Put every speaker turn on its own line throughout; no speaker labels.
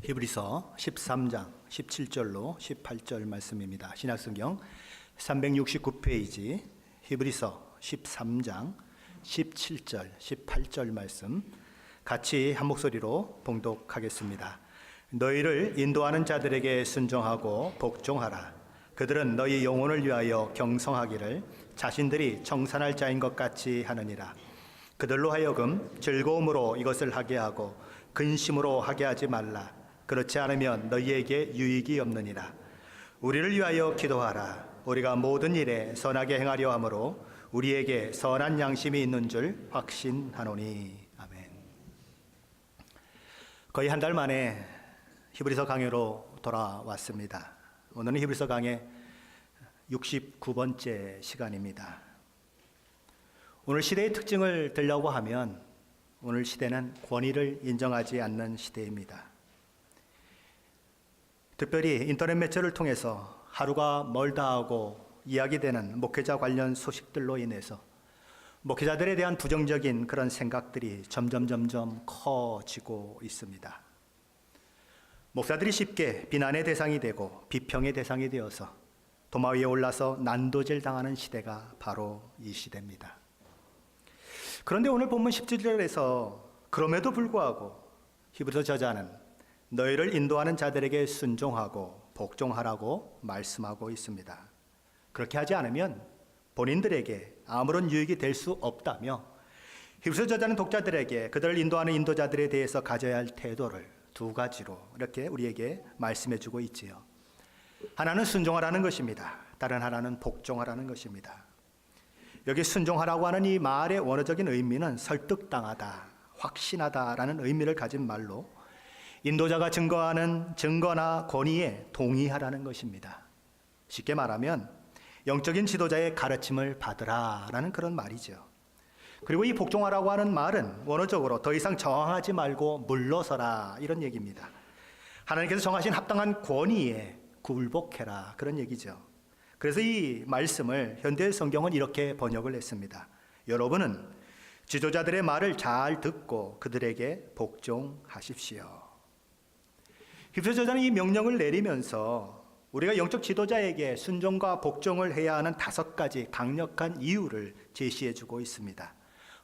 히브리서 13장 17절로 18절 말씀입니다. 신약성경 369페이지 히브리서 13장 17절 18절 말씀 같이 한 목소리로 봉독하겠습니다. 너희를 인도하는 자들에게 순종하고 복종하라. 그들은 너희 영혼을 위하여 경성하기를 자신들이 청산할 자인 것 같이 하느니라. 그들로 하여금 즐거움으로 이것을 하게 하고 근심으로 하게 하지 말라. 그렇지 않으면 너희에게 유익이 없느니라. 우리를 위하여 기도하라. 우리가 모든 일에 선하게 행하려 함으로 우리에게 선한 양심이 있는 줄 확신하노니. 아멘. 거의 한 달 만에 히브리서 강해로 돌아왔습니다. 오늘은 히브리서 강해 69번째 시간입니다. 오늘 시대의 특징을 들려고 하면 오늘 시대는 권위를 인정하지 않는 시대입니다. 특별히 인터넷 매체를 통해서 하루가 멀다 하고 이야기되는 목회자 관련 소식들로 인해서 목회자들에 대한 부정적인 그런 생각들이 점점 커지고 있습니다. 목사들이 쉽게 비난의 대상이 되고 비평의 대상이 되어서 도마 위에 올라서 난도질 당하는 시대가 바로 이 시대입니다. 그런데 오늘 본문 17절에서 그럼에도 불구하고 히브리서 저자는 너희를 인도하는 자들에게 순종하고 복종하라고 말씀하고 있습니다. 그렇게 하지 않으면 본인들에게 아무런 유익이 될 수 없다며 히브리서 저자는 독자들에게 그들을 인도하는 인도자들에 대해서 가져야 할 태도를 두 가지로 이렇게 우리에게 말씀해 주고 있지요. 하나는 순종하라는 것입니다. 다른 하나는 복종하라는 것입니다. 여기 순종하라고 하는 이 말의 원어적인 의미는 설득당하다, 확신하다라는 의미를 가진 말로 인도자가 증거하는 증거나 권위에 동의하라는 것입니다. 쉽게 말하면 영적인 지도자의 가르침을 받으라라는 그런 말이죠. 그리고 이 복종하라고 하는 말은 원어적으로 더 이상 저항하지 말고 물러서라 이런 얘기입니다. 하나님께서 정하신 합당한 권위에 굴복해라 그런 얘기죠. 그래서 이 말씀을 현대 성경은 이렇게 번역을 했습니다. 여러분은 지도자들의 말을 잘 듣고 그들에게 복종하십시오. 히브리서 저자는 이 명령을 내리면서 우리가 영적 지도자에게 순종과 복종을 해야 하는 5가지 강력한 이유를 제시해 주고 있습니다.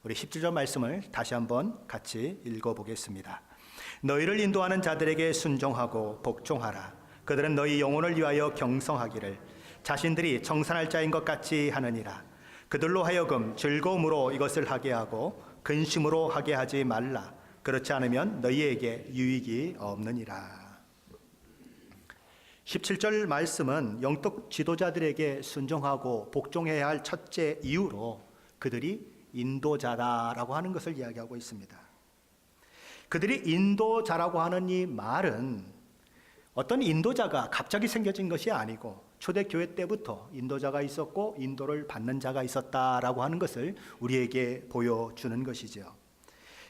우리 17절 말씀을 다시 한번 같이 읽어보겠습니다. 너희를 인도하는 자들에게 순종하고 복종하라. 그들은 너희 영혼을 위하여 경성하기를 자신들이 청산할 자인 것 같이 하느니라. 그들로 하여금 즐거움으로 이것을 하게 하고 근심으로 하게 하지 말라. 그렇지 않으면 너희에게 유익이 없느니라. 17절 말씀은 영적 지도자들에게 순종하고 복종해야 할 첫째 이유로 그들이 인도자다라고 하는 것을 이야기하고 있습니다. 그들이 인도자라고 하는 이 말은 어떤 인도자가 갑자기 생겨진 것이 아니고 초대교회 때부터 인도자가 있었고 인도를 받는 자가 있었다라고 하는 것을 우리에게 보여주는 것이죠.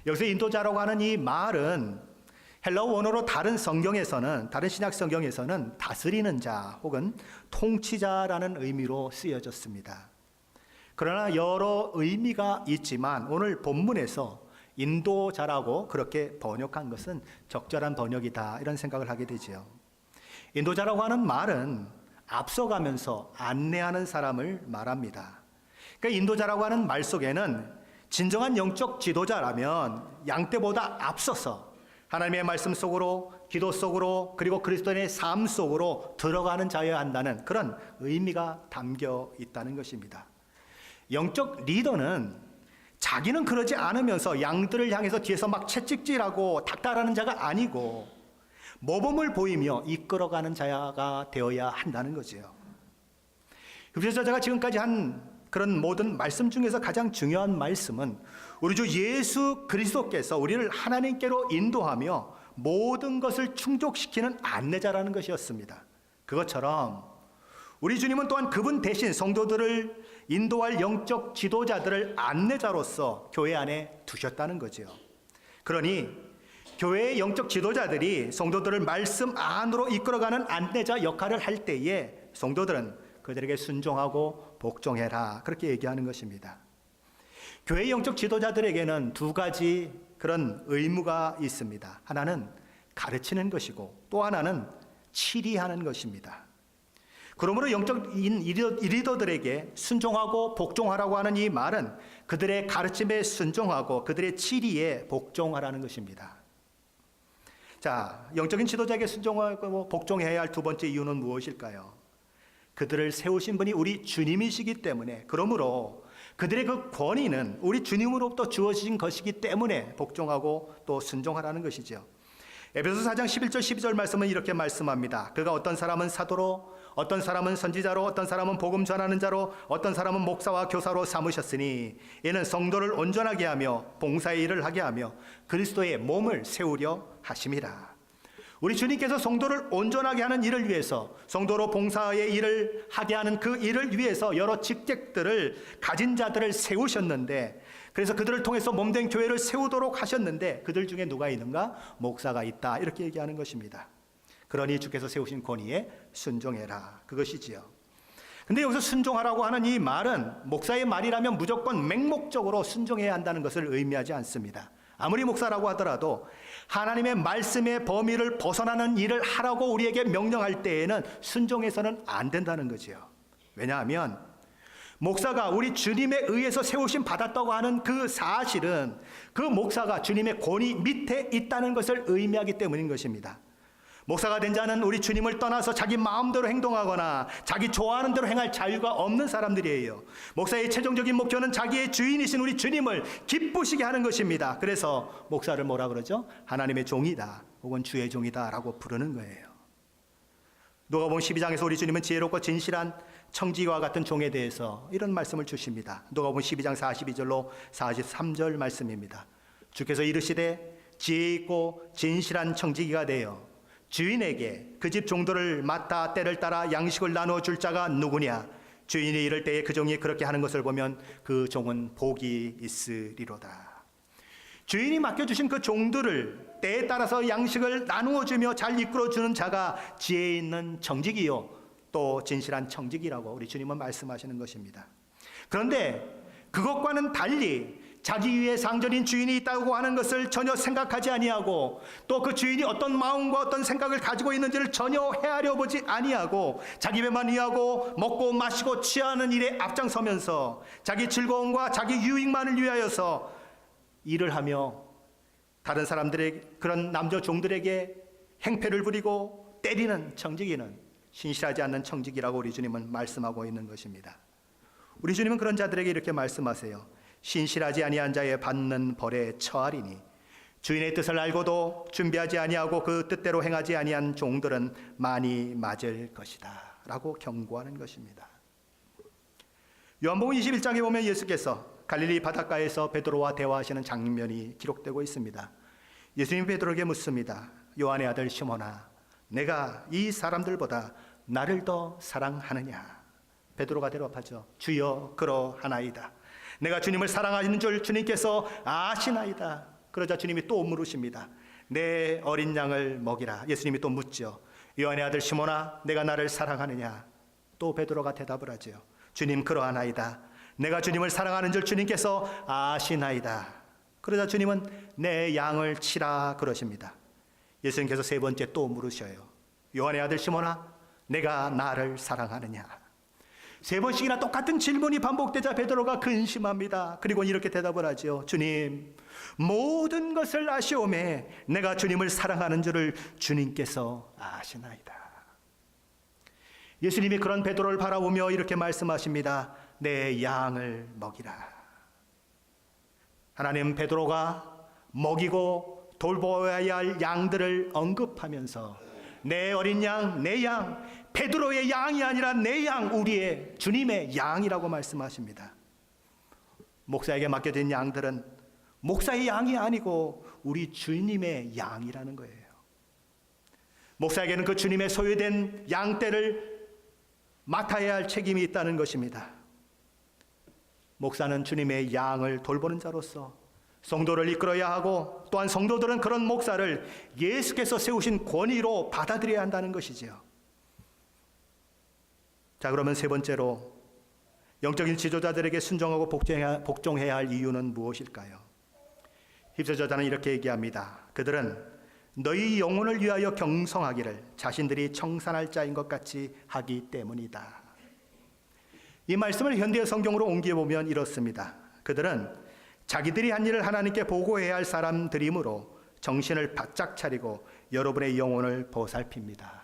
여기서 인도자라고 하는 이 말은 헬라어 원어로 다른 성경에서는, 다른 신약 성경에서는 다스리는 자 혹은 통치자라는 의미로 쓰여졌습니다. 그러나 여러 의미가 있지만 오늘 본문에서 인도자라고 그렇게 번역한 것은 적절한 번역이다 이런 생각을 하게 되죠. 인도자라고 하는 말은 앞서가면서 안내하는 사람을 말합니다. 그러니까 인도자라고 하는 말 속에는 진정한 영적 지도자라면 양떼보다 앞서서 하나님의 말씀 속으로, 기도 속으로, 그리고 그리스도인의 삶 속으로 들어가는 자여야 한다는 그런 의미가 담겨 있다는 것입니다. 영적 리더는 자기는 그러지 않으면서 양들을 향해서 뒤에서 막 채찍질하고 닥달하는 자가 아니고 모범을 보이며 이끌어가는 자가 되어야 한다는 거죠. 히브리서 저자가 지금까지 한 그런 모든 말씀 중에서 가장 중요한 말씀은 우리 주 예수 그리스도께서 우리를 하나님께로 인도하며 모든 것을 충족시키는 안내자라는 것이었습니다. 그것처럼 우리 주님은 또한 그분 대신 성도들을 인도할 영적 지도자들을 안내자로서 교회 안에 두셨다는 거죠. 그러니 교회의 영적 지도자들이 성도들을 말씀 안으로 이끌어가는 안내자 역할을 할 때에 성도들은 그들에게 순종하고 복종해라 그렇게 얘기하는 것입니다. 교회 영적 지도자들에게는 두 가지 그런 의무가 있습니다. 하나는 가르치는 것이고 또 하나는 치리하는 것입니다. 그러므로 영적인 리더들에게 순종하고 복종하라고 하는 이 말은 그들의 가르침에 순종하고 그들의 치리에 복종하라는 것입니다. 자, 영적인 지도자에게 순종하고 복종해야 할 두 번째 이유는 무엇일까요? 그들을 세우신 분이 우리 주님이시기 때문에, 그러므로 그들의 그 권위는 우리 주님으로부터 주어진 것이기 때문에 복종하고 또 순종하라는 것이죠. 에베소서 4장 11절 12절 말씀은 이렇게 말씀합니다. 그가 어떤 사람은 사도로, 어떤 사람은 선지자로, 어떤 사람은 복음 전하는 자로, 어떤 사람은 목사와 교사로 삼으셨으니 이는 성도를 온전하게 하며 봉사의 일을 하게 하며 그리스도의 몸을 세우려 하심이라. 우리 주님께서 성도를 온전하게 하는 일을 위해서, 성도로 봉사의 일을 하게 하는 그 일을 위해서 여러 직책들을 가진 자들을 세우셨는데, 그래서 그들을 통해서 몸된 교회를 세우도록 하셨는데 그들 중에 누가 있는가? 목사가 있다, 이렇게 얘기하는 것입니다. 그러니 주께서 세우신 권위에 순종해라, 그것이지요. 근데 여기서 순종하라고 하는 이 말은 목사의 말이라면 무조건 맹목적으로 순종해야 한다는 것을 의미하지 않습니다. 아무리 목사라고 하더라도 하나님의 말씀의 범위를 벗어나는 일을 하라고 우리에게 명령할 때에는 순종해서는 안 된다는 거지요. 왜냐하면 목사가 우리 주님에 의해서 세우심 받았다고 하는 그 사실은 그 목사가 주님의 권위 밑에 있다는 것을 의미하기 때문인 것입니다. 목사가 된 자는 우리 주님을 떠나서 자기 마음대로 행동하거나 자기 좋아하는 대로 행할 자유가 없는 사람들이에요. 목사의 최종적인 목표는 자기의 주인이신 우리 주님을 기쁘시게 하는 것입니다. 그래서 목사를 뭐라 그러죠? 하나님의 종이다, 혹은 주의 종이다 라고 부르는 거예요. 누가복음 12장에서 우리 주님은 지혜롭고 진실한 청지기와 같은 종에 대해서 이런 말씀을 주십니다. 누가복음 12장 42절로 43절 말씀입니다. 주께서 이르시되 지혜 있고 진실한 청지기가 되어 주인에게 그 집 종들을 맡아 때를 따라 양식을 나누어 줄 자가 누구냐? 주인이 이럴 때에 그 종이 그렇게 하는 것을 보면 그 종은 복이 있으리로다. 주인이 맡겨주신 그 종들을 때에 따라서 양식을 나누어 주며 잘 이끌어 주는 자가 지혜 있는 청지기요, 또 진실한 청지기라고 우리 주님은 말씀하시는 것입니다. 그런데 그것과는 달리 자기 위에 상전인 주인이 있다고 하는 것을 전혀 생각하지 아니하고, 또 그 주인이 어떤 마음과 어떤 생각을 가지고 있는지를 전혀 헤아려 보지 아니하고 자기 배만 위하고 먹고 마시고 취하는 일에 앞장서면서 자기 즐거움과 자기 유익만을 위하여서 일을 하며 다른 사람들의 그런 남자 종들에게 행패를 부리고 때리는 청지기는 신실하지 않는 청지기라고 우리 주님은 말씀하고 있는 것입니다. 우리 주님은 그런 자들에게 이렇게 말씀하세요. 신실하지 아니한 자의 받는 벌에 처하리니 주인의 뜻을 알고도 준비하지 아니하고 그 뜻대로 행하지 아니한 종들은 많이 맞을 것이다 라고 경고하는 것입니다. 요한복음 21장에 보면 예수께서 갈릴리 바닷가에서 베드로와 대화하시는 장면이 기록되고 있습니다. 예수님이 베드로에게 묻습니다. 요한의 아들 시몬아, 내가 이 사람들보다 나를 더 사랑하느냐? 베드로가 대답하죠. 주여, 그러하나이다. 내가 주님을 사랑하는 줄 주님께서 아시나이다. 그러자 주님이 또 물으십니다. 내 어린 양을 먹이라. 예수님이 또 묻죠. 요한의 아들 시몬아, 내가 나를 사랑하느냐? 또 베드로가 대답을 하죠. 주님, 그러하나이다. 내가 주님을 사랑하는 줄 주님께서 아시나이다. 그러자 주님은 내 양을 치라 그러십니다. 예수님께서 세 번째 또 물으셔요. 요한의 아들 시몬아, 내가 나를 사랑하느냐? 세 번씩이나 똑같은 질문이 반복되자 베드로가 근심합니다. 그리고 이렇게 대답을 하죠. 주님, 모든 것을 아시오매 내가 주님을 사랑하는 줄을 주님께서 아시나이다. 예수님이 그런 베드로를 바라보며 이렇게 말씀하십니다. 내 양을 먹이라. 하나님, 베드로가 먹이고 돌보아야 할 양들을 언급하면서 내 어린 양, 내 양, 베드로의 양이 아니라 내 양, 우리의 주님의 양이라고 말씀하십니다. 목사에게 맡겨진 양들은 목사의 양이 아니고 우리 주님의 양이라는 거예요. 목사에게는 그 주님의 소유된 양떼를 맡아야 할 책임이 있다는 것입니다. 목사는 주님의 양을 돌보는 자로서 성도를 이끌어야 하고, 또한 성도들은 그런 목사를 예수께서 세우신 권위로 받아들여야 한다는 것이지요. 자, 그러면 세 번째로 영적인 지도자들에게 순종하고 복종해야 할 이유는 무엇일까요? 힙서 저자는 이렇게 얘기합니다. 그들은 너희 영혼을 위하여 경성하기를 자신들이 청산할 자인 것 같이 하기 때문이다. 이 말씀을 현대 성경으로 옮겨보면 이렇습니다. 그들은 자기들이 한 일을 하나님께 보고해야 할 사람들이므로 정신을 바짝 차리고 여러분의 영혼을 보살핍니다.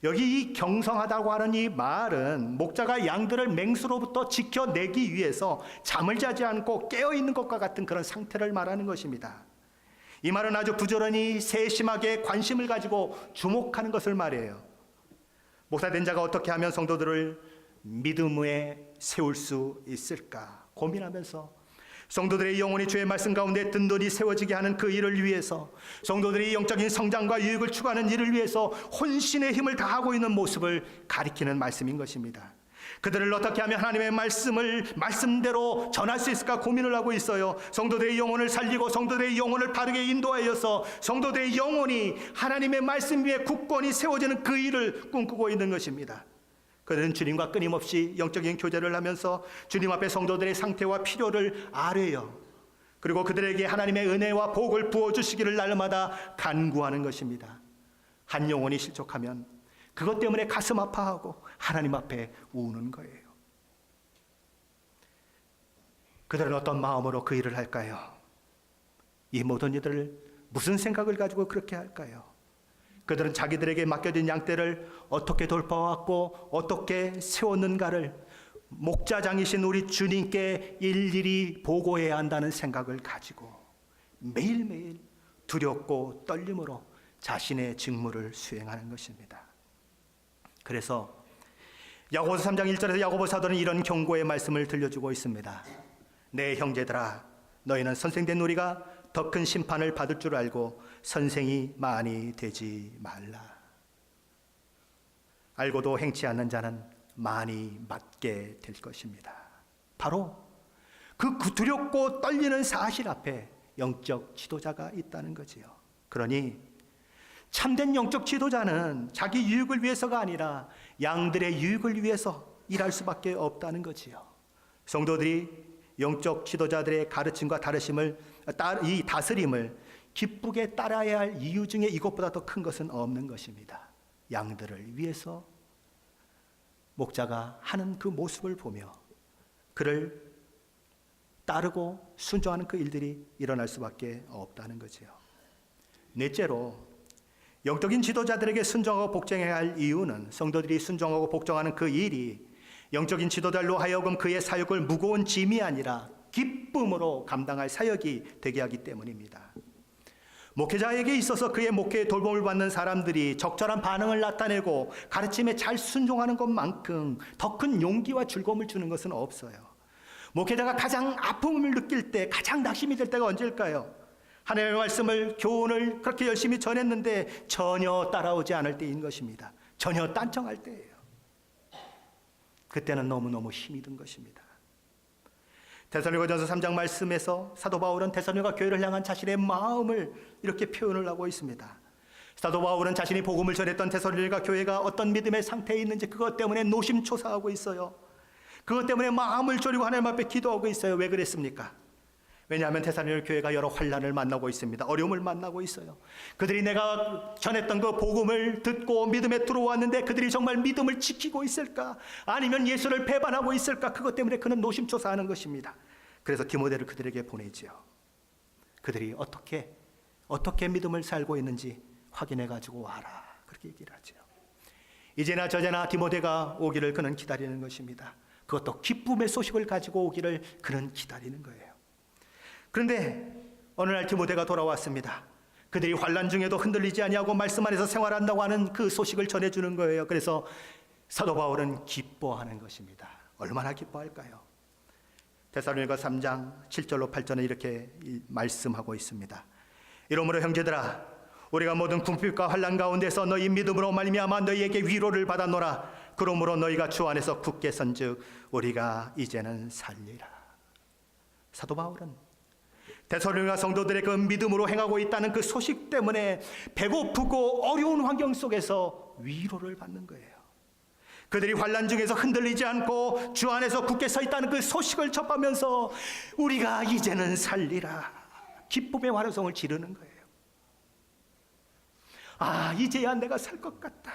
여기 이 경성하다고 하는 이 말은 목자가 양들을 맹수로부터 지켜내기 위해서 잠을 자지 않고 깨어있는 것과 같은 그런 상태를 말하는 것입니다. 이 말은 아주 부지런히 세심하게 관심을 가지고 주목하는 것을 말해요. 목사된 자가 어떻게 하면 성도들을 믿음에 세울 수 있을까 고민하면서 성도들의 영혼이 주의 말씀 가운데 든든히 세워지게 하는 그 일을 위해서, 성도들이 영적인 성장과 유익을 추구하는 일을 위해서 혼신의 힘을 다하고 있는 모습을 가리키는 말씀인 것입니다. 그들을 어떻게 하면 하나님의 말씀을 말씀대로 전할 수 있을까 고민을 하고 있어요. 성도들의 영혼을 살리고 성도들의 영혼을 바르게 인도하여서 성도들의 영혼이 하나님의 말씀 위에 굳건히 세워지는 그 일을 꿈꾸고 있는 것입니다. 그들은 주님과 끊임없이 영적인 교제를 하면서 주님 앞에 성도들의 상태와 필요를 아뢰요. 그리고 그들에게 하나님의 은혜와 복을 부어주시기를 날마다 간구하는 것입니다. 한 영혼이 실족하면 그것 때문에 가슴 아파하고 하나님 앞에 우는 거예요. 그들은 어떤 마음으로 그 일을 할까요? 이 모든 이들을 무슨 생각을 가지고 그렇게 할까요? 그들은 자기들에게 맡겨진 양떼를 어떻게 돌봐왔고 어떻게 세웠는가를 목자장이신 우리 주님께 일일이 보고해야 한다는 생각을 가지고 매일매일 두렵고 떨림으로 자신의 직무를 수행하는 것입니다. 그래서 야고보서 3장 1절에서 야고보 사도는 이런 경고의 말씀을 들려주고 있습니다. 내 형제들아, 너희는 선생된 우리가 더 큰 심판을 받을 줄 알고 선생이 많이 되지 말라. 알고도 행치 않는 자는 많이 맞게 될 것입니다. 바로 그 두렵고 떨리는 사실 앞에 영적 지도자가 있다는 거지요. 그러니 참된 영적 지도자는 자기 유익을 위해서가 아니라 양들의 유익을 위해서 일할 수밖에 없다는 거지요. 성도들이 영적 지도자들의 가르침과 이 다스림을 기쁘게 따라야 할 이유 중에 이것보다 더 큰 것은 없는 것입니다. 양들을 위해서 목자가 하는 그 모습을 보며 그를 따르고 순종하는 그 일들이 일어날 수밖에 없다는 거지요. 넷째로, 영적인 지도자들에게 순종하고 복종해야 할 이유는 성도들이 순종하고 복종하는 그 일이 영적인 지도자로 하여금 그의 사역을 무거운 짐이 아니라 기쁨으로 감당할 사역이 되게 하기 때문입니다. 목회자에게 있어서 그의 목회에 돌봄을 받는 사람들이 적절한 반응을 나타내고 가르침에 잘 순종하는 것만큼 더 큰 용기와 즐거움을 주는 것은 없어요. 목회자가 가장 아픔을 느낄 때, 가장 낙심이 될 때가 언제일까요? 하나님의 말씀을, 교훈을 그렇게 열심히 전했는데 전혀 따라오지 않을 때인 것입니다. 전혀 딴청할 때예요. 그때는 너무너무 힘이 든 것입니다. 데살로니가전서 3장 말씀에서 사도 바울은 데살로니가 교회를 향한 자신의 마음을 이렇게 표현을 하고 있습니다. 사도 바울은 자신이 복음을 전했던 데살로니가 교회가 어떤 믿음의 상태에 있는지 그것 때문에 노심초사하고 있어요. 그것 때문에 마음을 졸이고 하나님 앞에 기도하고 있어요. 왜 그랬습니까? 왜냐하면 데살로니가 교회가 여러 환난을 만나고 있습니다. 어려움을 만나고 있어요. 그들이 내가 전했던 그 복음을 듣고 믿음에 들어왔는데 그들이 정말 믿음을 지키고 있을까? 아니면 예수를 배반하고 있을까? 그것 때문에 그는 노심초사하는 것입니다. 그래서 디모데를 그들에게 보내지요. 그들이 어떻게 믿음을 살고 있는지 확인해 가지고 와라. 그렇게 얘기를 하죠. 이제나 저제나 디모데가 오기를 그는 기다리는 것입니다. 그것도 기쁨의 소식을 가지고 오기를 그는 기다리는 거예요. 그런데 어느 날 디모데가 돌아왔습니다. 그들이 환난 중에도 흔들리지 아니하고 말씀 안에서 생활한다고 하는 그 소식을 전해주는 거예요. 그래서 사도 바울은 기뻐하는 것입니다. 얼마나 기뻐할까요? 데살로니가 3장 7절로 8절에 이렇게 말씀하고 있습니다. 이러므로 형제들아, 우리가 모든 궁핍과 환난 가운데서 너희 믿음으로 말미암아 너희에게 위로를 받았노라. 그러므로 너희가 주 안에서 굳게 선즉 우리가 이제는 살리라. 사도 바울은 데살로니가 성도들의 그 믿음으로 행하고 있다는 그 소식 때문에 배고프고 어려운 환경 속에서 위로를 받는 거예요. 그들이 환난 중에서 흔들리지 않고 주 안에서 굳게 서 있다는 그 소식을 접하면서 우리가 이제는 살리라. 기쁨의 환호성을 지르는 거예요. 이제야 내가 살 것 같다.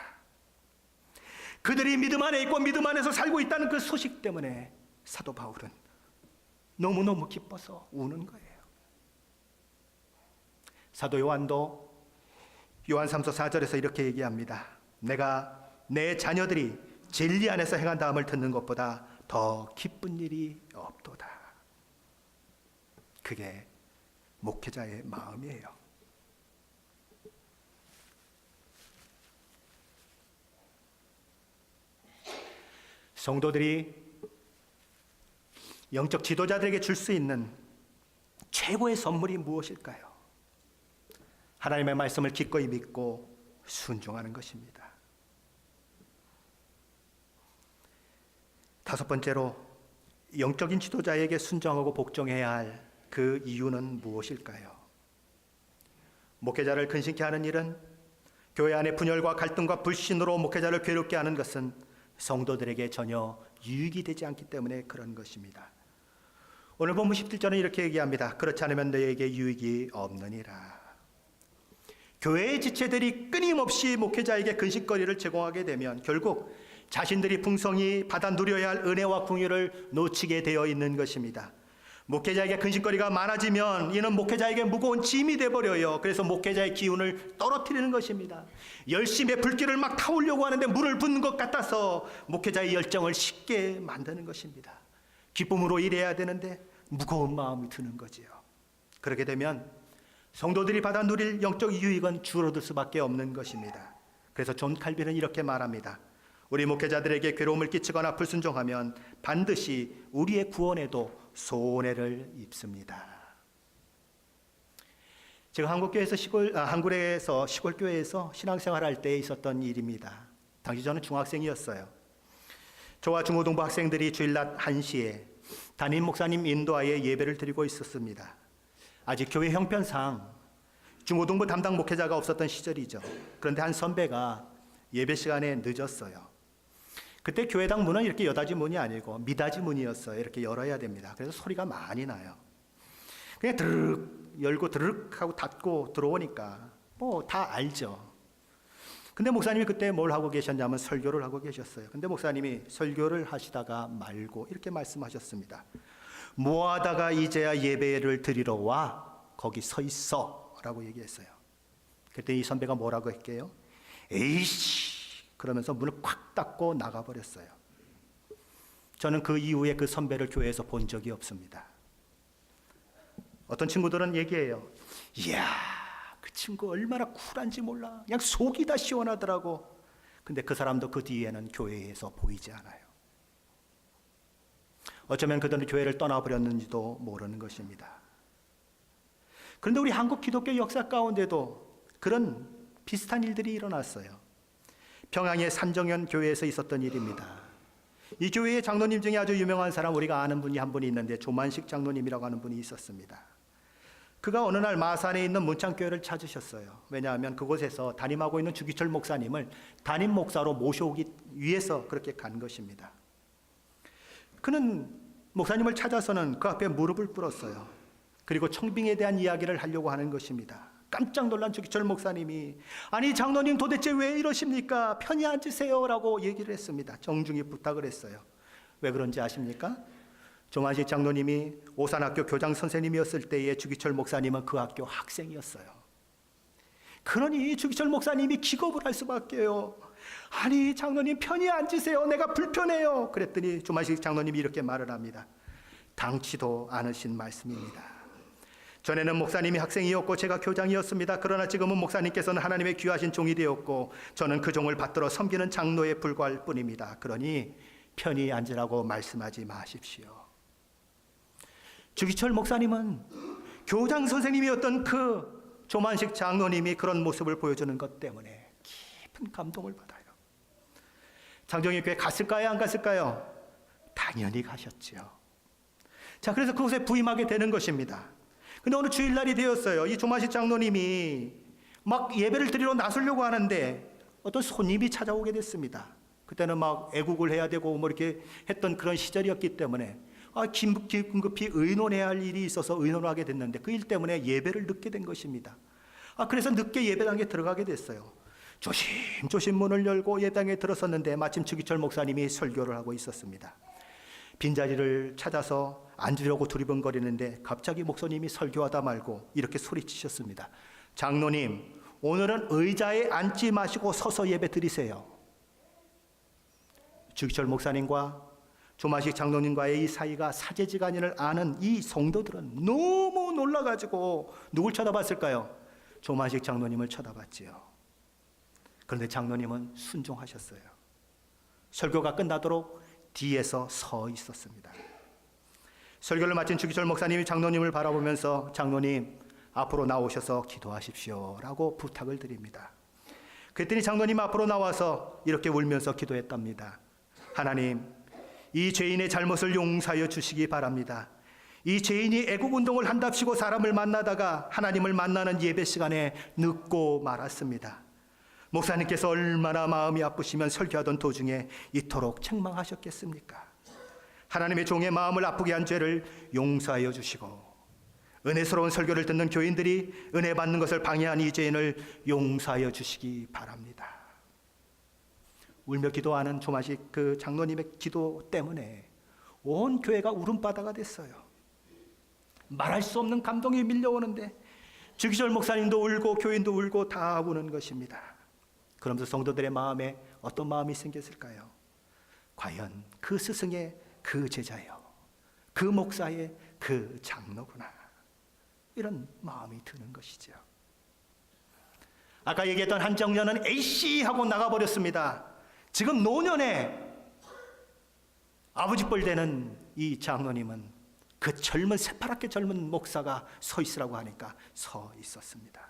그들이 믿음 안에 있고 믿음 안에서 살고 있다는 그 소식 때문에 사도 바울은 너무너무 기뻐서 우는 거예요. 사도 요한도 요한 3서 4절에서 이렇게 얘기합니다. 내가 내 자녀들이 진리 안에서 행한 다음을 듣는 것보다 더 기쁜 일이 없도다. 그게 목회자의 마음이에요. 성도들이 영적 지도자들에게 줄 수 있는 최고의 선물이 무엇일까요? 하나님의 말씀을 기꺼이 믿고 순종하는 것입니다. 다섯 번째로, 영적인 지도자에게 순종하고 복종해야 할 그 이유는 무엇일까요? 목회자를 근심케 하는 일은, 교회 안의 분열과 갈등과 불신으로 목회자를 괴롭게 하는 것은 성도들에게 전혀 유익이 되지 않기 때문에 그런 것입니다. 오늘 본문 17절은 이렇게 얘기합니다. 그렇지 않으면 너희에게 유익이 없느니라. 교회의 지체들이 끊임없이 목회자에게 근심거리를 제공하게 되면 결국 자신들이 풍성히 받아 누려야 할 은혜와 긍휼을 놓치게 되어 있는 것입니다. 목회자에게 근심거리가 많아지면 이는 목회자에게 무거운 짐이 되어버려요. 그래서 목회자의 기운을 떨어뜨리는 것입니다. 열심히 불길을 막 타오려고 하는데 물을 붓는 것 같아서 목회자의 열정을 식게 만드는 것입니다. 기쁨으로 일해야 되는데 무거운 마음이 드는 거지요. 그렇게 되면 성도들이 받아 누릴 영적 유익은 줄어들 수밖에 없는 것입니다. 그래서 존 칼빈은 이렇게 말합니다. 우리 목회자들에게 괴로움을 끼치거나 불순종하면 반드시 우리의 구원에도 손해를 입습니다. 제가 한국에서 시골교회에서 신앙생활할 때 있었던 일입니다. 당시 저는 중학생이었어요. 저와 중고등부 학생들이 주일낮 1시에 담임 목사님 인도하에 예배를 드리고 있었습니다. 아직 교회 형편상 중고등부 담당 목회자가 없었던 시절이죠. 그런데 한 선배가 예배 시간에 늦었어요. 그때 교회당 문은 이렇게 여닫이 문이 아니고 미닫이 문이었어요. 이렇게 열어야 됩니다. 그래서 소리가 많이 나요. 그냥 드르륵 열고 드르륵 하고 닫고 들어오니까 뭐 다 알죠. 근데 목사님이 그때 뭘 하고 계셨냐면 설교를 하고 계셨어요. 근데 목사님이 설교를 하시다가 말고 이렇게 말씀하셨습니다. 뭐 하다가 이제야 예배를 드리러 와? 거기 서 있어 라고 얘기했어요. 그때 이 선배가 뭐라고 했게요? 에이씨! 그러면서 문을 콱 닫고 나가버렸어요. 저는 그 이후에 그 선배를 교회에서 본 적이 없습니다. 어떤 친구들은 얘기해요. 이야, 그 친구 얼마나 쿨한지 몰라. 그냥 속이 다 시원하더라고. 근데 그 사람도 그 뒤에는 교회에서 보이지 않아요. 어쩌면 그들은 교회를 떠나버렸는지도 모르는 것입니다. 그런데 우리 한국 기독교 역사 가운데도 그런 비슷한 일들이 일어났어요. 평양의 산정현 교회에서 있었던 일입니다. 이 교회의 장로님 중에 아주 유명한 사람, 우리가 아는 분이 한 분이 있는데 조만식 장로님이라고 하는 분이 있었습니다. 그가 어느 날 마산에 있는 문창교회를 찾으셨어요. 왜냐하면 그곳에서 담임하고 있는 주기철 목사님을 담임 목사로 모셔오기 위해서 그렇게 간 것입니다. 그는 목사님을 찾아서는 그 앞에 무릎을 꿇었어요. 그리고 청빙에 대한 이야기를 하려고 하는 것입니다. 깜짝 놀란 주기철 목사님이 아니 장로님 도대체 왜 이러십니까? 편히 앉으세요 라고 얘기를 했습니다. 정중히 부탁을 했어요. 왜 그런지 아십니까? 조만식 장로님이 오산학교 교장 선생님이었을 때에 주기철 목사님은 그 학교 학생이었어요. 그러니 주기철 목사님이 기겁을 할 수밖에요. 아니 장로님 편히 앉으세요. 내가 불편해요. 그랬더니 조만식 장로님이 이렇게 말을 합니다. 당치도 않으신 말씀입니다. 전에는 목사님이 학생이었고 제가 교장이었습니다. 그러나 지금은 목사님께서는 하나님의 귀하신 종이 되었고 저는 그 종을 받들어 섬기는 장로에 불과할 뿐입니다. 그러니 편히 앉으라고 말씀하지 마십시오. 주기철 목사님은 교장 선생님이었던 그 조만식 장로님이 그런 모습을 보여주는 것 때문에 깊은 감동을 받아요. 장정희 교회 갔을까요? 안 갔을까요? 당연히 가셨죠. 자, 그래서 그곳에 부임하게 되는 것입니다. 근데 어느 주일날이 되었어요. 이 조만식 장로님이 막 예배를 드리러 나서려고 하는데 어떤 손님이 찾아오게 됐습니다. 그때는 막 애국을 해야 되고 뭐 이렇게 했던 그런 시절이었기 때문에 긴급히 의논해야 할 일이 있어서 의논을 하게 됐는데 그 일 때문에 예배를 늦게 된 것입니다. 그래서 늦게 예배당에 들어가게 됐어요. 조심조심 문을 열고 예배당에 들어섰는데 마침 주기철 목사님이 설교를 하고 있었습니다. 빈자리를 찾아서 앉으려고 두리번거리는데 갑자기 목사님이 설교하다 말고 이렇게 소리치셨습니다. 장로님, 오늘은 의자에 앉지 마시고 서서 예배 드리세요. 주기철 목사님과 조만식 장로님과의 이 사이가 사제지간인을 아는 이 성도들은 너무 놀라가지고 누굴 쳐다봤을까요? 조만식 장로님을 쳐다봤지요. 그런데 장로님은 순종하셨어요. 설교가 끝나도록 뒤에서 서 있었습니다. 설교를 마친 주기철 목사님이 장로님을 바라보면서 장로님, 앞으로 나오셔서 기도하십시오 라고 부탁을 드립니다. 그랬더니 장로님 앞으로 나와서 이렇게 울면서 기도했답니다. 하나님, 이 죄인의 잘못을 용서하여 주시기 바랍니다. 이 죄인이 애국운동을 한답시고 사람을 만나다가 하나님을 만나는 예배 시간에 늦고 말았습니다. 목사님께서 얼마나 마음이 아프시면 설교하던 도중에 이토록 책망하셨겠습니까? 하나님의 종의 마음을 아프게 한 죄를 용서하여 주시고 은혜스러운 설교를 듣는 교인들이 은혜 받는 것을 방해한 이 죄인을 용서하여 주시기 바랍니다. 울며 기도하는 조마식 그 장로님의 기도 때문에 온 교회가 울음바다가 됐어요. 말할 수 없는 감동이 밀려오는데 주기철 목사님도 울고 교인도 울고 다 우는 것입니다. 그러면서 성도들의 마음에 어떤 마음이 생겼을까요? 과연 그 스승의 그 제자요, 그 목사의 그 장로구나, 이런 마음이 드는 것이죠. 아까 얘기했던 한 청년은 에이씨 하고 나가버렸습니다. 지금 노년에 아버지 뻘 되는 이 장로님은 그 젊은 새파랗게 젊은 목사가 서 있으라고 하니까 서 있었습니다.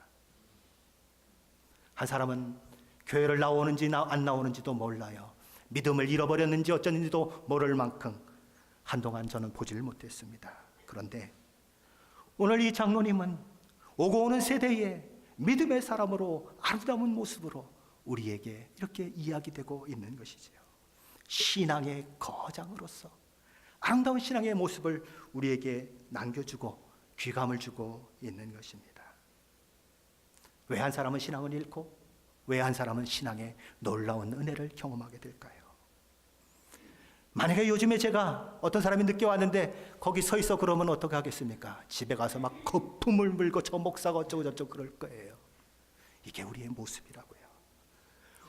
한 사람은 교회를 나오는지 안 나오는지도 몰라요. 믿음을 잃어버렸는지 어쩌는지도 모를 만큼 한동안 저는 보지를 못했습니다. 그런데 오늘 이 장로님은 오고 오는 세대의 믿음의 사람으로 아름다운 모습으로 우리에게 이렇게 이야기되고 있는 것이지요. 신앙의 거장으로서 아름다운 신앙의 모습을 우리에게 남겨주고 귀감을 주고 있는 것입니다. 왜 한 사람은 신앙을 잃고 왜 한 사람은 신앙의 놀라운 은혜를 경험하게 될까요? 만약에 요즘에 제가 어떤 사람이 늦게 왔는데 거기 서 있어 그러면 어떻게 하겠습니까? 집에 가서 막 거품을 물고 저 목사가 어쩌고 저쩌고 그럴 거예요. 이게 우리의 모습이라고요.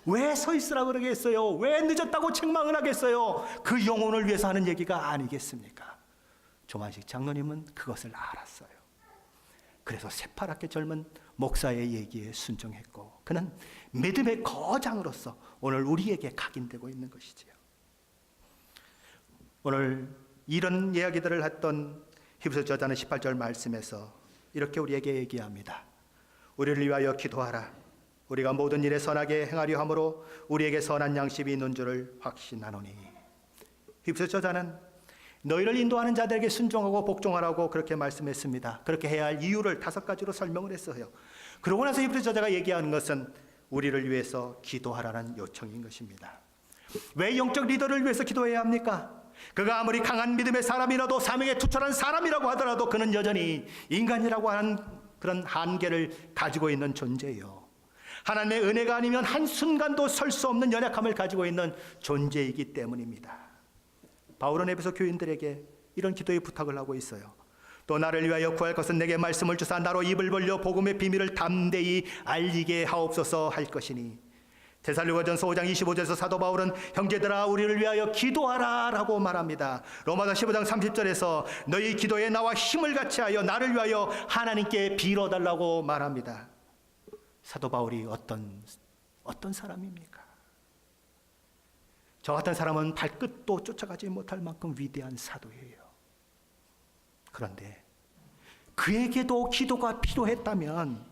왜 서 있으라 그러겠어요? 왜 늦었다고 책망을 하겠어요? 그 영혼을 위해서 하는 얘기가 아니겠습니까? 조만식 장로님은 그것을 알았어요. 그래서 새파랗게 젊은 목사의 얘기에 순종했고 그는 믿음의 거장으로서 오늘 우리에게 각인되고 있는 것이지요. 오늘 이런 이야기들을 했던 히브리서 저자는 18절 말씀에서 이렇게 우리에게 얘기합니다. 우리를 위하여 기도하라. 우리가 모든 일에 선하게 행하려 함으로 우리에게 선한 양심이 있는 줄을 확신하노니. 히브리서 저자는 너희를 인도하는 자들에게 순종하고 복종하라고 그렇게 말씀했습니다. 그렇게 해야 할 이유를 5가지로 설명을 했어요. 그러고 나서 히브리서 저자가 얘기하는 것은 우리를 위해서 기도하라는 요청인 것입니다. 왜 영적 리더를 위해서 기도해야 합니까? 그가 아무리 강한 믿음의 사람이라도 사명에 투철한 사람이라고 하더라도 그는 여전히 인간이라고 하는 그런 한계를 가지고 있는 존재예요. 하나님의 은혜가 아니면 한순간도 설 수 없는 연약함을 가지고 있는 존재이기 때문입니다. 바울은 에베소 교인들에게 이런 기도의 부탁을 하고 있어요. 또 나를 위하여 구할 것은 내게 말씀을 주사 나로 입을 벌려 복음의 비밀을 담대히 알리게 하옵소서 할 것이니. 데살로니가전서 5장 25절에서 사도 바울은 형제들아 우리를 위하여 기도하라 라고 말합니다. 로마서 15장 30절에서 너희 기도에 나와 힘을 같이 하여 나를 위하여 하나님께 빌어달라고 말합니다. 사도 바울이 어떤 사람입니까? 저 같은 사람은 발끝도 쫓아가지 못할 만큼 위대한 사도예요. 그런데 그에게도 기도가 필요했다면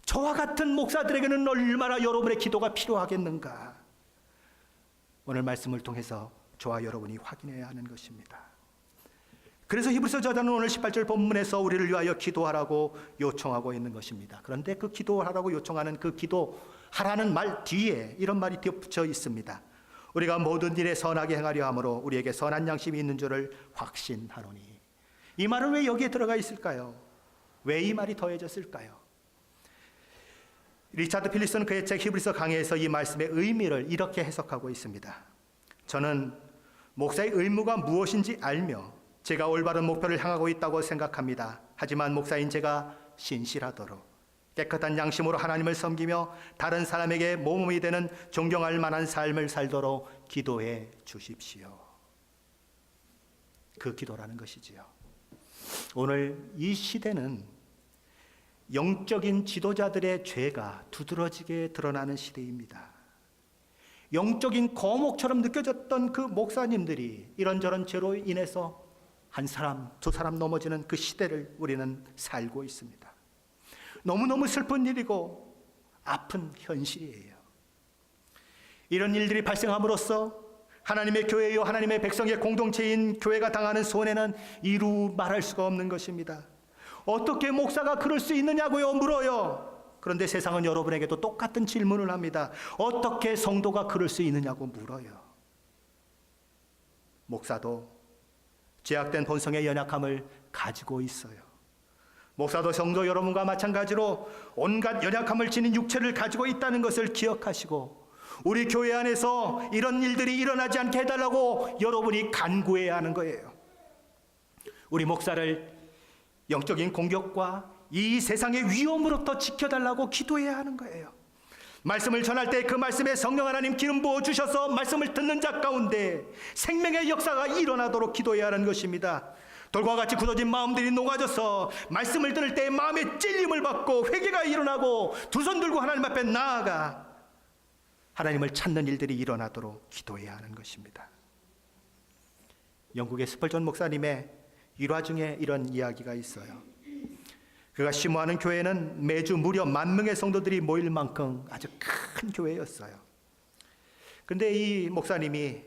저와 같은 목사들에게는 얼마나 여러분의 기도가 필요하겠는가? 오늘 말씀을 통해서 저와 여러분이 확인해야 하는 것입니다. 그래서 히브리서 저자는 오늘 18절 본문에서 우리를 위하여 기도하라고 요청하고 있는 것입니다. 그런데 그 기도하라고 요청하는 그 기도하라는 말 뒤에 이런 말이 덧붙여 있습니다. 우리가 모든 일에 선하게 행하려 함으로 우리에게 선한 양심이 있는 줄을 확신하노니. 이 말은 왜 여기에 들어가 있을까요? 왜 이 말이 더해졌을까요? 리차드 필립스는 그의 책 히브리서 강해에서 이 말씀의 의미를 이렇게 해석하고 있습니다. 저는 목사의 의무가 무엇인지 알며 제가 올바른 목표를 향하고 있다고 생각합니다. 하지만 목사인 제가 신실하도록 깨끗한 양심으로 하나님을 섬기며 다른 사람에게 모범이 되는 존경할 만한 삶을 살도록 기도해 주십시오. 그 기도라는 것이지요. 오늘 이 시대는 영적인 지도자들의 죄가 두드러지게 드러나는 시대입니다. 영적인 거목처럼 느껴졌던 그 목사님들이 이런저런 죄로 인해서 한 사람, 두 사람 넘어지는 그 시대를 우리는 살고 있습니다. 너무너무 슬픈 일이고 아픈 현실이에요. 이런 일들이 발생함으로써 하나님의 교회요, 하나님의 백성의 공동체인 교회가 당하는 손해는 이루 말할 수가 없는 것입니다. 어떻게 목사가 그럴 수 있느냐고요? 물어요. 그런데 세상은 여러분에게도 똑같은 질문을 합니다. 어떻게 성도가 그럴 수 있느냐고 물어요. 목사도 죄악된 본성의 연약함을 가지고 있어요. 목사도 성도 여러분과 마찬가지로 온갖 연약함을 지닌 육체를 가지고 있다는 것을 기억하시고 우리 교회 안에서 이런 일들이 일어나지 않게 해달라고 여러분이 간구해야 하는 거예요. 우리 목사를 영적인 공격과 이 세상의 위험으로부터 지켜달라고 기도해야 하는 거예요. 말씀을 전할 때 그 말씀에 성령 하나님 기름 부어 주셔서 말씀을 듣는 자 가운데 생명의 역사가 일어나도록 기도해야 하는 것입니다. 돌과 같이 굳어진 마음들이 녹아져서 말씀을 들을 때 마음의 찔림을 받고 회개가 일어나고 두 손 들고 하나님 앞에 나아가 하나님을 찾는 일들이 일어나도록 기도해야 하는 것입니다. 영국의 스펄전 목사님의 일화 중에 이런 이야기가 있어요. 그가 심호하는 교회는 매주 무려 10,000명의 성도들이 모일 만큼 아주 큰 교회였어요. 그런데 이 목사님이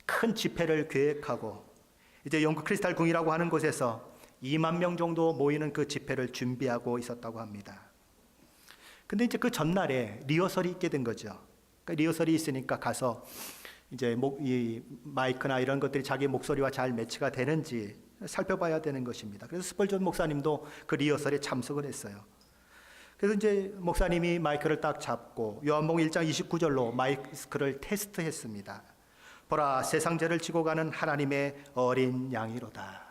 큰 집회를 계획하고 이제 영국 크리스탈 궁이라고 하는 곳에서 20,000명 정도 모이는 그 집회를 준비하고 있었다고 합니다. 근데 이제 그 전날에 리허설이 있게 된 거죠. 그러니까 리허설이 있으니까 가서 이제 이 마이크나 이런 것들이 자기 목소리와 잘 매치가 되는지 살펴봐야 되는 것입니다. 그래서 스펄전 목사님도 그 리허설에 참석을 했어요. 그래서 이제 목사님이 마이크를 딱 잡고 요한복음 1장 29절로 마이크를 테스트했습니다. 보라, 세상 죄를 지고 가는 하나님의 어린 양이로다.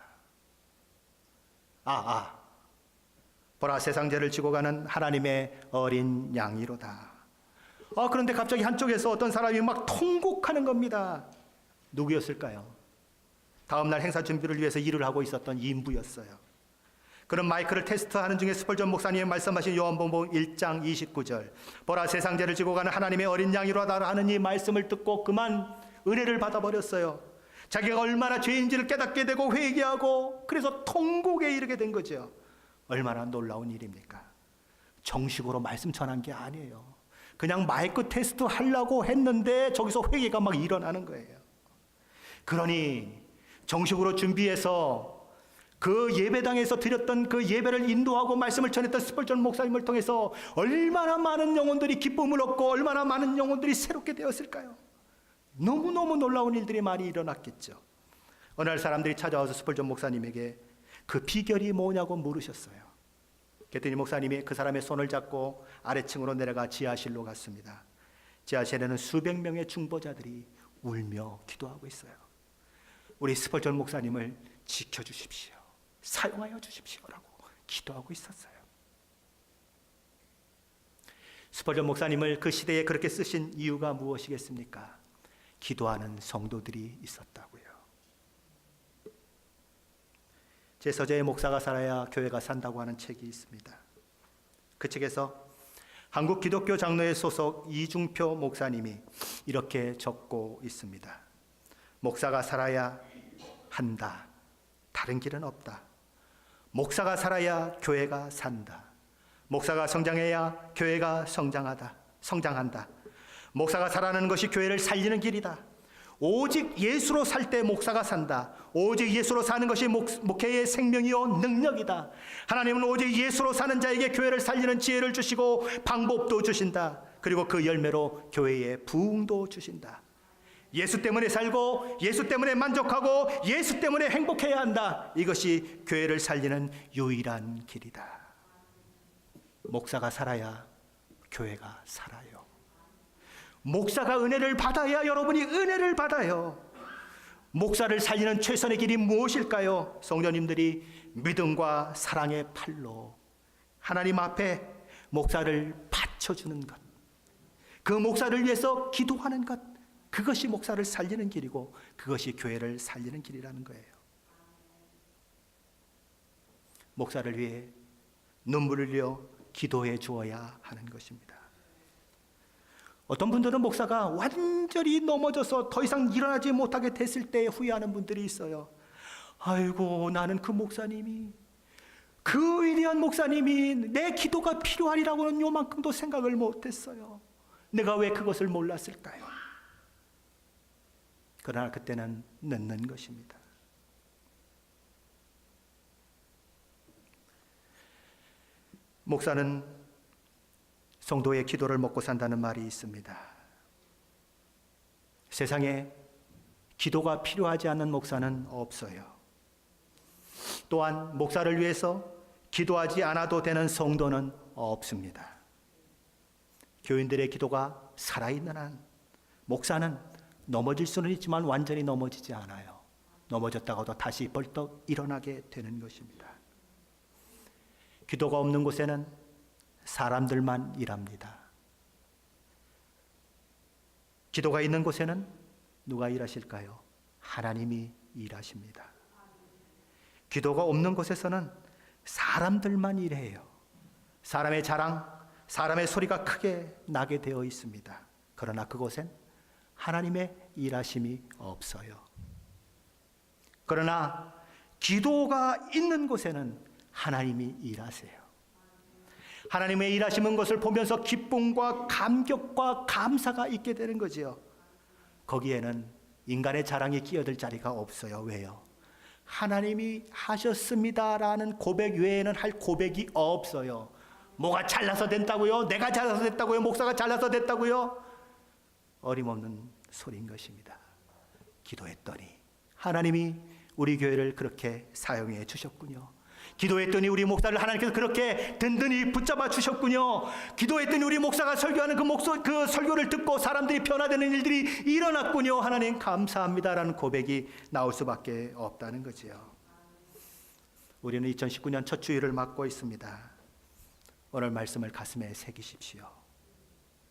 보라, 세상 죄를 지고 가는 하나님의 어린 양이로다. 그런데 갑자기 한쪽에서 어떤 사람이 막 통곡하는 겁니다. 누구였을까요? 다음날 행사 준비를 위해서 일을 하고 있었던 인부였어요. 그런 마이크를 테스트하는 중에 스펄전 목사님이 말씀하신 요한복음 1장 29절 보라, 세상 죄를 지고 가는 하나님의 어린 양이로다 하는 이 말씀을 듣고 그만 은혜를 받아버렸어요. 자기가 얼마나 죄인지를 깨닫게 되고 회개하고 그래서 통곡에 이르게 된 거죠. 얼마나 놀라운 일입니까? 정식으로 말씀 전한 게 아니에요. 그냥 마이크 테스트 하려고 했는데 저기서 회개가 막 일어나는 거예요. 그러니 정식으로 준비해서 그 예배당에서 드렸던 그 예배를 인도하고 말씀을 전했던 스펄전 목사님을 통해서 얼마나 많은 영혼들이 기쁨을 얻고 얼마나 많은 영혼들이 새롭게 되었을까요? 너무너무 놀라운 일들이 많이 일어났겠죠. 어느 날 사람들이 찾아와서 스펄전 목사님에게 그 비결이 뭐냐고 물으셨어요. 그랬더니 목사님이 그 사람의 손을 잡고 아래층으로 내려가 지하실로 갔습니다. 지하실에는 수백 명의 중보자들이 울며 기도하고 있어요. 우리 스펄전 목사님을 지켜주십시오. 사용하여 주십시오라고 기도하고 있었어요. 스펄전 목사님을 그 시대에 그렇게 쓰신 이유가 무엇이겠습니까? 기도하는 성도들이 있었다고요. 제 서재의 목사가 살아야 교회가 산다고 하는 책이 있습니다. 그 책에서 한국 기독교 장로회 소속 이중표 목사님이 이렇게 적고 있습니다. 목사가 살아야 한다. 다른 길은 없다. 목사가 살아야 교회가 산다. 목사가 성장해야 교회가 성장한다. 목사가 살아가는 것이 교회를 살리는 길이다. 오직 예수로 살 때 목사가 산다. 오직 예수로 사는 것이 목회의 생명이요 능력이다. 하나님은 오직 예수로 사는 자에게 교회를 살리는 지혜를 주시고 방법도 주신다. 그리고 그 열매로 교회에 부흥도 주신다. 예수 때문에 살고 예수 때문에 만족하고 예수 때문에 행복해야 한다. 이것이 교회를 살리는 유일한 길이다. 목사가 살아야 교회가 살아요. 목사가 은혜를 받아야 여러분이 은혜를 받아요. 목사를 살리는 최선의 길이 무엇일까요? 성도님들이 믿음과 사랑의 팔로 하나님 앞에 목사를 바쳐주는 것, 그 목사를 위해서 기도하는 것, 그것이 목사를 살리는 길이고 그것이 교회를 살리는 길이라는 거예요. 목사를 위해 눈물을 흘려 기도해 주어야 하는 것입니다. 어떤 분들은 목사가 완전히 넘어져서 더 이상 일어나지 못하게 됐을 때 후회하는 분들이 있어요. 아이고, 나는 그 목사님이, 그 위대한 목사님이 내 기도가 필요하리라고는 요만큼도 생각을 못했어요. 내가 왜 그것을 몰랐을까요? 그러나 그때는 늦는 것입니다. 목사는 성도의 기도를 먹고 산다는 말이 있습니다. 세상에 기도가 필요하지 않는 목사는 없어요. 또한 목사를 위해서 기도하지 않아도 되는 성도는 없습니다. 교인들의 기도가 살아있는 한 목사는 넘어질 수는 있지만 완전히 넘어지지 않아요. 넘어졌다가도 다시 벌떡 일어나게 되는 것입니다. 기도가 없는 곳에는 사람들만 일합니다. 기도가 있는 곳에는 누가 일하실까요? 하나님이 일하십니다. 기도가 없는 곳에서는 사람들만 일해요. 사람의 자랑, 사람의 소리가 크게 나게 되어 있습니다. 그러나 그곳엔 하나님의 일하심이 없어요. 그러나 기도가 있는 곳에는 하나님이 일하세요. 하나님의 일하시는 것을 보면서 기쁨과 감격과 감사가 있게 되는 거지요. 거기에는 인간의 자랑이 끼어들 자리가 없어요. 왜요? 하나님이 하셨습니다라는 고백 외에는 할 고백이 없어요. 뭐가 잘나서 됐다고요? 내가 잘나서 됐다고요? 목사가 잘나서 됐다고요? 어림없는 소리인 것입니다. 기도했더니 하나님이 우리 교회를 그렇게 사용해 주셨군요. 기도했더니 우리 목사를 하나님께서 그렇게 든든히 붙잡아 주셨군요. 기도했더니 우리 목사가 설교하는 그 설교를 듣고 사람들이 변화되는 일들이 일어났군요. 하나님 감사합니다라는 고백이 나올 수밖에 없다는 거지요. 우리는 2019년 첫 주일을 맞고 있습니다. 오늘 말씀을 가슴에 새기십시오.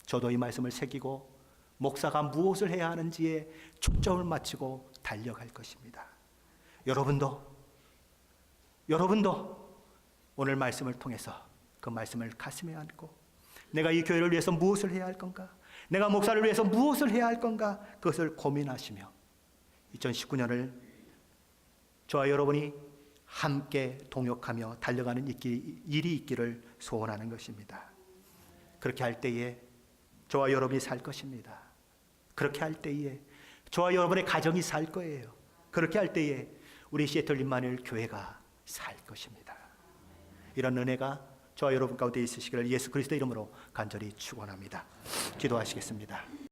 저도 이 말씀을 새기고 목사가 무엇을 해야 하는지에 초점을 맞추고 달려갈 것입니다. 여러분도 오늘 말씀을 통해서 그 말씀을 가슴에 안고 내가 이 교회를 위해서 무엇을 해야 할 건가? 내가 목사를 위해서 무엇을 해야 할 건가? 그것을 고민하시며 2019년을 저와 여러분이 함께 동역하며 달려가는 일이 있기를 소원하는 것입니다. 그렇게 할 때에 저와 여러분이 살 것입니다. 그렇게 할 때에 저와 여러분의 가정이 살 거예요. 그렇게 할 때에 우리 시애틀 임마누엘 교회가 살 것입니다. 이런 은혜가 저와 여러분 가운데 있으시기를 예수 그리스도의 이름으로 간절히 축원합니다. 기도하시겠습니다.